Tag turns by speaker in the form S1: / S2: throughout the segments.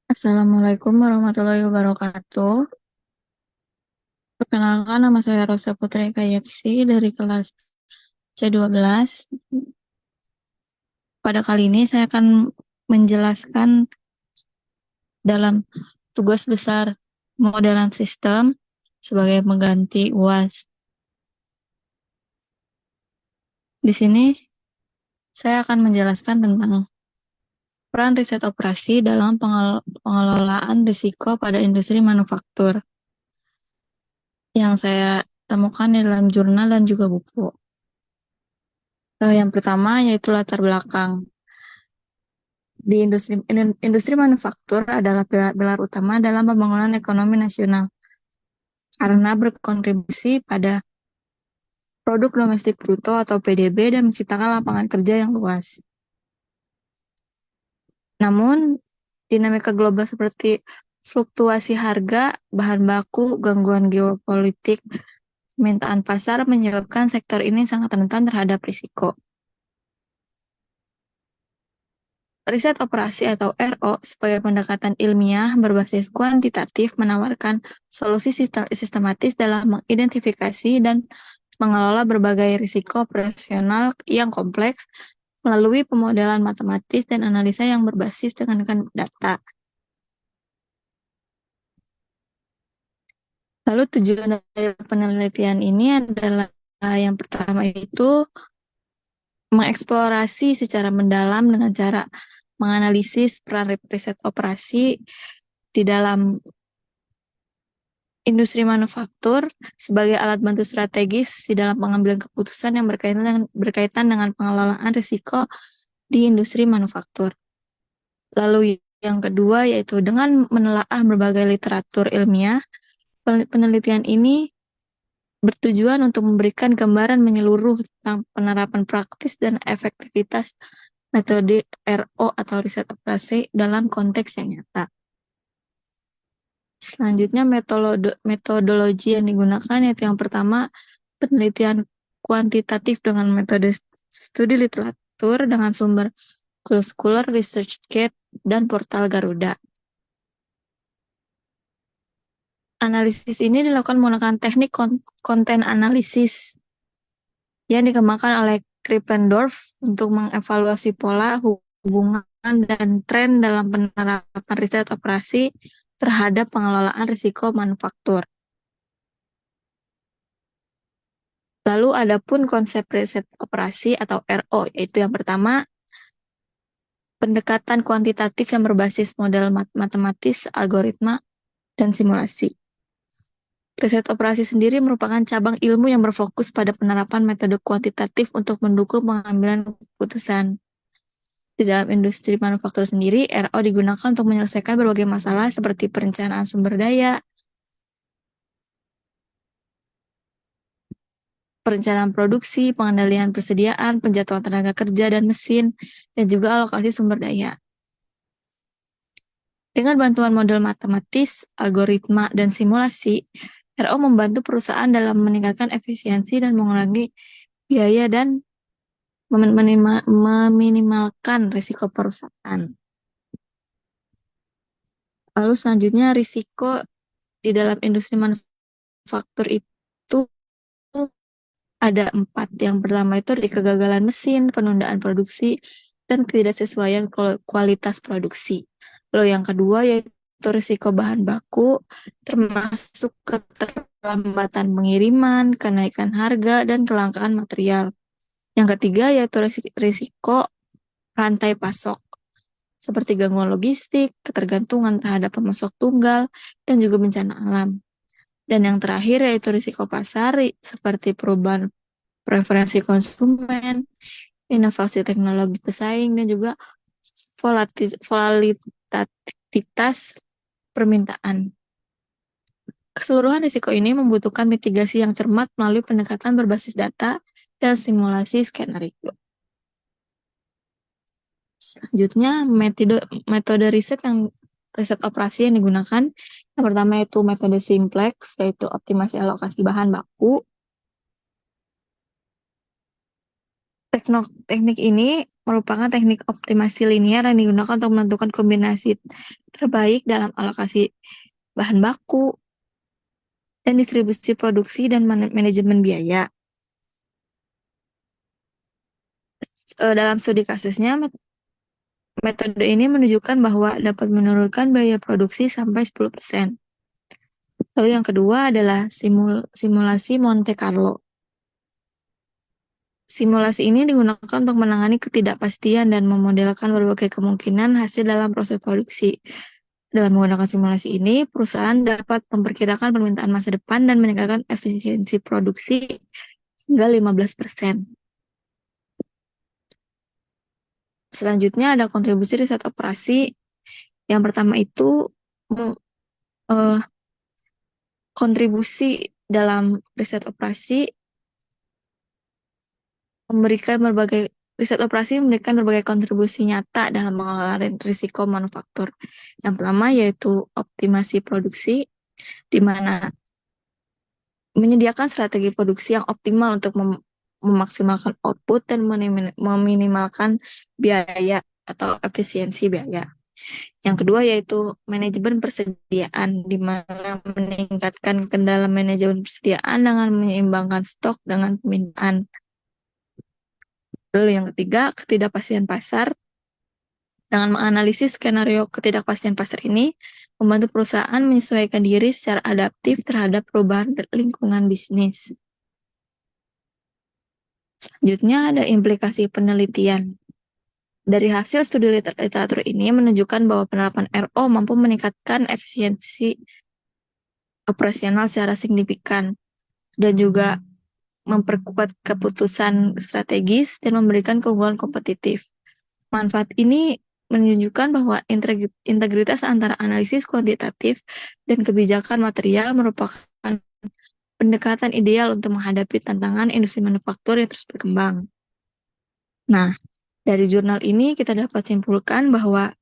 S1: Assalamualaikum warahmatullahi wabarakatuh. Perkenalkan, nama saya Rosa Putri Kayetsi dari kelas C12. Pada kali ini saya akan menjelaskan dalam tugas besar modelan sistem sebagai pengganti UAS. Di sini saya akan menjelaskan tentang peran riset operasi dalam pengelolaan risiko pada industri manufaktur yang saya temukan di dalam jurnal dan juga buku. Yang pertama yaitu latar belakang. Di industri manufaktur adalah pilar utama dalam pembangunan ekonomi nasional karena berkontribusi pada produk domestik bruto atau PDB dan menciptakan lapangan kerja yang luas. Namun, dinamika global seperti fluktuasi harga, bahan baku, gangguan geopolitik, permintaan pasar menyebabkan sektor ini sangat rentan terhadap risiko. Riset operasi atau RO sebagai pendekatan ilmiah berbasis kuantitatif menawarkan solusi sistematis dalam mengidentifikasi dan mengelola berbagai risiko operasional yang kompleks melalui pemodelan matematis dan analisa yang berbasis dengan data. Lalu tujuan dari penelitian ini adalah yang pertama itu mengeksplorasi secara mendalam dengan cara menganalisis peran riset operasi di dalam industri manufaktur sebagai alat bantu strategis di dalam pengambilan keputusan yang berkaitan dengan pengelolaan risiko di industri manufaktur. Lalu yang kedua yaitu dengan menelaah berbagai literatur ilmiah, penelitian ini bertujuan untuk memberikan gambaran menyeluruh tentang penerapan praktis dan efektivitas metode RO atau riset operasi dalam konteks yang nyata. Selanjutnya metodologi yang digunakan yaitu yang pertama penelitian kuantitatif dengan metode studi literatur dengan sumber Scholar, ResearchGate, dan portal Garuda. Analisis ini dilakukan menggunakan teknik konten analisis yang dikembangkan oleh Krippendorff untuk mengevaluasi pola, hubungan, dan tren dalam penerapan riset operasi terhadap pengelolaan risiko manufaktur. Lalu ada pun konsep riset operasi atau RO, yaitu yang pertama, pendekatan kuantitatif yang berbasis model matematis, algoritma, dan simulasi. Riset operasi sendiri merupakan cabang ilmu yang berfokus pada penerapan metode kuantitatif untuk mendukung pengambilan keputusan. Di dalam industri manufaktur sendiri, RO digunakan untuk menyelesaikan berbagai masalah seperti perencanaan sumber daya, perencanaan produksi, pengendalian persediaan, penjadwalan tenaga kerja dan mesin, dan juga alokasi sumber daya. Dengan bantuan model matematis, algoritma, dan simulasi, RO membantu perusahaan dalam meningkatkan efisiensi dan mengurangi biaya dan meminimalkan risiko perusahaan. Lalu selanjutnya risiko di dalam industri manufaktur itu ada 4. Yang pertama itu di kegagalan mesin, penundaan produksi, dan ketidaksesuaian kualitas produksi. Lalu yang kedua yaitu risiko bahan baku, termasuk keterlambatan pengiriman, kenaikan harga, dan kelangkaan material. Yang ketiga yaitu risiko rantai pasok, seperti gangguan logistik, ketergantungan terhadap pemasok tunggal, dan juga bencana alam. Dan yang terakhir yaitu risiko pasar, seperti perubahan preferensi konsumen, inovasi teknologi pesaing, dan juga volatilitas permintaan. Keseluruhan risiko ini membutuhkan mitigasi yang cermat melalui pendekatan berbasis data dan simulasi skenario. Selanjutnya, metode riset operasi yang digunakan. Yang pertama yaitu metode simplex, yaitu optimasi alokasi bahan baku. Teknik ini merupakan teknik optimasi linear yang digunakan untuk menentukan kombinasi terbaik dalam alokasi bahan baku dan distribusi produksi dan manajemen biaya. Dalam studi kasusnya, metode ini menunjukkan bahwa dapat menurunkan biaya produksi sampai 10%. Lalu yang kedua adalah simulasi Monte Carlo. Simulasi ini digunakan untuk menangani ketidakpastian dan memodelkan berbagai kemungkinan hasil dalam proses produksi. Dengan menggunakan simulasi ini, perusahaan dapat memperkirakan permintaan masa depan dan meningkatkan efisiensi produksi hingga 15%. Selanjutnya ada kontribusi riset operasi. Yang pertama itu eh, kontribusi dalam riset operasi memberikan berbagai kontribusi nyata dalam mengelola risiko manufaktur. Yang pertama yaitu optimasi produksi, di mana menyediakan strategi produksi yang optimal untuk memaksimalkan output dan meminimalkan biaya atau efisiensi biaya. Yang kedua yaitu manajemen persediaan, di mana meningkatkan kendala manajemen persediaan dengan menyeimbangkan stok dengan permintaan. Lalu yang ketiga, ketidakpastian pasar. Dengan menganalisis skenario ketidakpastian pasar ini, membantu perusahaan menyesuaikan diri secara adaptif terhadap perubahan lingkungan bisnis. Selanjutnya ada implikasi penelitian. Dari hasil studi literatur ini menunjukkan bahwa penerapan RO mampu meningkatkan efisiensi operasional secara signifikan dan juga memperkuat keputusan strategis dan memberikan keunggulan kompetitif. Manfaat ini menunjukkan bahwa integritas antara analisis kuantitatif dan kebijakan material merupakan pendekatan ideal untuk menghadapi tantangan industri manufaktur yang terus berkembang. Nah, dari jurnal ini kita dapat simpulkan bahwa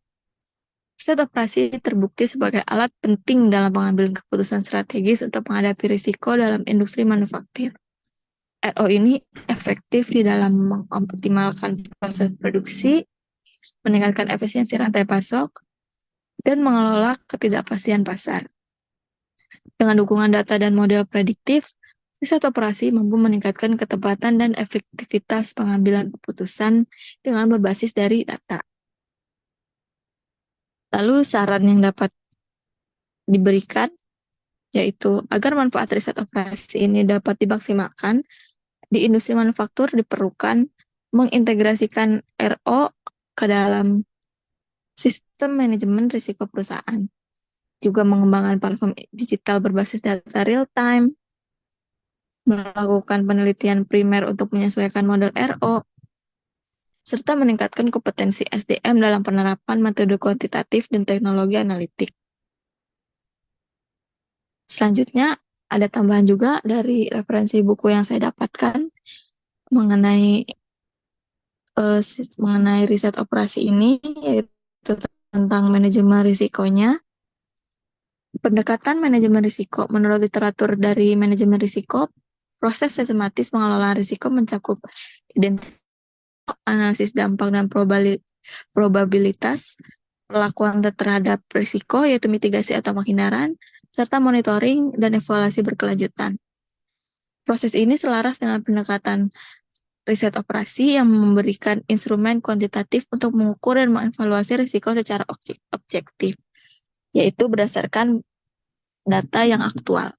S1: riset operasi terbukti sebagai alat penting dalam pengambilan keputusan strategis untuk menghadapi risiko dalam industri manufaktur. RO ini efektif di dalam mengoptimalkan proses produksi, meningkatkan efisiensi rantai pasok, dan mengelola ketidakpastian pasar. Dengan dukungan data dan model prediktif, riset operasi mampu meningkatkan ketepatan dan efektivitas pengambilan keputusan dengan berbasis dari data. Lalu saran yang dapat diberikan yaitu agar manfaat riset operasi ini dapat dimaksimalkan, di industri manufaktur diperlukan mengintegrasikan RO ke dalam sistem manajemen risiko perusahaan. Juga mengembangkan platform digital berbasis data real time, melakukan penelitian primer untuk menyesuaikan model RO, serta meningkatkan kompetensi SDM dalam penerapan metode kuantitatif dan teknologi analitik. Selanjutnya, ada tambahan juga dari referensi buku yang saya dapatkan mengenai riset operasi ini, yaitu tentang manajemen risikonya. Pendekatan manajemen risiko menurut literatur dari manajemen risiko, proses sistematis pengelolaan risiko mencakup identitas, analisis dampak dan probabilitas, perlakuan terhadap risiko yaitu mitigasi atau penghindaran, serta monitoring dan evaluasi berkelanjutan. Proses ini selaras dengan pendekatan riset operasi yang memberikan instrumen kuantitatif untuk mengukur dan mengevaluasi risiko secara objektif, yaitu berdasarkan data yang aktual.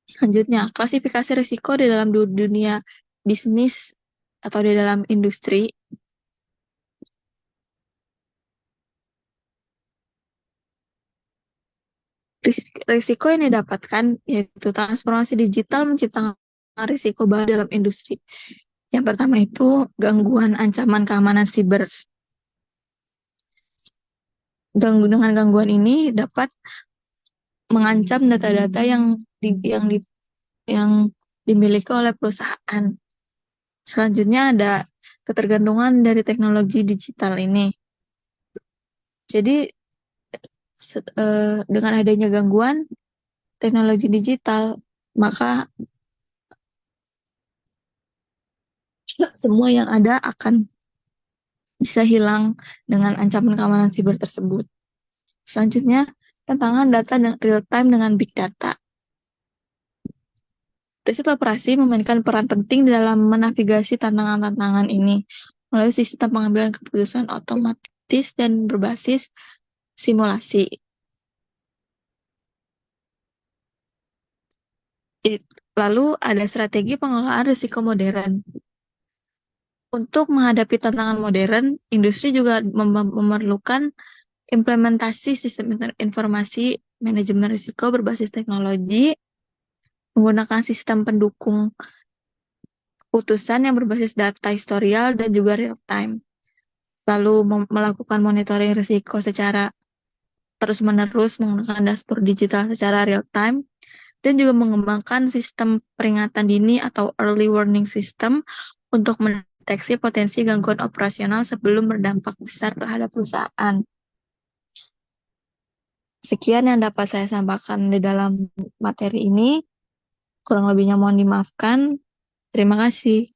S1: Selanjutnya, klasifikasi risiko di dalam dunia bisnis atau di dalam industri. Risiko yang didapatkan yaitu transformasi digital menciptakan risiko baru dalam industri. Yang pertama itu gangguan ancaman keamanan siber. Dengan gangguan ini dapat mengancam data-data yang dimiliki oleh perusahaan. Selanjutnya ada ketergantungan dari teknologi digital ini. Jadi dengan adanya gangguan teknologi digital, maka semua yang ada akan bisa hilang dengan ancaman keamanan siber tersebut. Selanjutnya, tantangan data real time dengan big data. Riset operasi memainkan peran penting dalam menavigasi tantangan-tantangan ini melalui sistem pengambilan keputusan otomatis dan berbasis simulasi. Lalu ada strategi pengelolaan risiko modern. Untuk menghadapi tantangan modern, industri juga memerlukan implementasi sistem informasi manajemen risiko berbasis teknologi, menggunakan sistem pendukung keputusan yang berbasis data historial dan juga real time. Lalu melakukan monitoring risiko secara terus-menerus menggunakan dashboard digital secara real time, dan juga mengembangkan sistem peringatan dini atau early warning system untuk mendeteksi potensi gangguan operasional sebelum berdampak besar terhadap perusahaan. Sekian yang dapat saya sampaikan di dalam materi ini. Kurang lebihnya mohon dimaafkan. Terima kasih.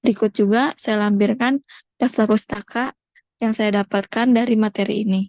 S1: Berikut juga saya lampirkan daftar pustaka yang saya dapatkan dari materi ini.